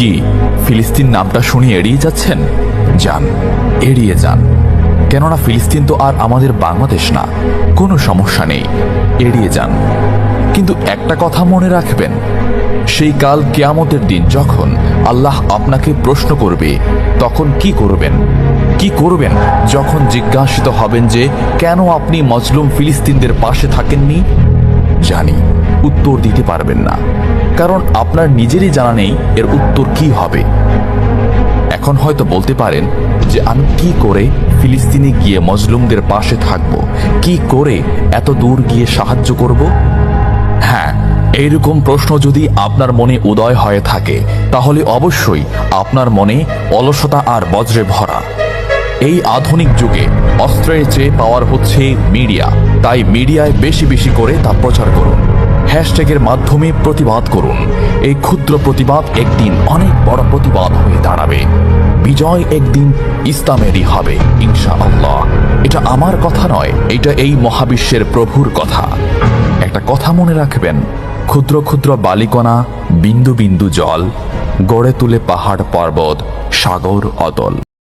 কি ফিলিস্তিন নামটা শুনে এড়িয়ে যাচ্ছেন? যান, এড়িয়ে যান। কেননা ফিলিস্তিন তো আর আমাদের বাংলাদেশ না। কোনো সমস্যা নেই, এড়িয়ে যান। কিন্তু একটা কথা মনে রাখবেন, সেই কাল কিয়ামতের দিন যখন আল্লাহ আপনাকে প্রশ্ন করবে, তখন কি করবেন? কি করবেন যখন জিজ্ঞাসিত হবেন যে কেন আপনি মজলুম ফিলিস্তিনদের পাশে থাকেননি? জানি উত্তর দিতে পারবেন না, কারণ আপনার নিজেরই জানা নেই এর উত্তর কি হবে। এখন হয়তো বলতে পারেন যে আমি কি করে ফিলিস্তিনে গিয়ে মজলুমদের পাশে থাকব, কি করে এত দূর গিয়ে সাহায্য করব? হ্যাঁ, এইরকম প্রশ্ন যদি আপনার মনে উদয় হয়ে থাকে, তাহলে অবশ্যই আপনার মনে অলসতা আর বজ্রে ভরা। এই আধুনিক যুগে অস্ত্রের চেয়ে পাওয়ার হচ্ছে মিডিয়া, তাই মিডিয়ায় বেশি বেশি করে তা প্রচার করুন। হ্যাশট্যাগের মাধ্যমে প্রতিবাদ করুন। এই ক্ষুদ্র প্রতিবাদ একদিন অনেক বড় প্রতিবাদ হয়ে দাঁড়াবে। বিজয় একদিন ইসলামেরই হবে ইনশাআল্লাহ। এটা আমার কথা নয়, এটা এই মহাবিশ্বের প্রভুর কথা। একটা কথা মনে রাখবেন, ক্ষুদ্র ক্ষুদ্র বালিকণা, বিন্দু বিন্দু জল গড়ে তুলে পাহাড় পর্বত, সাগর অতল।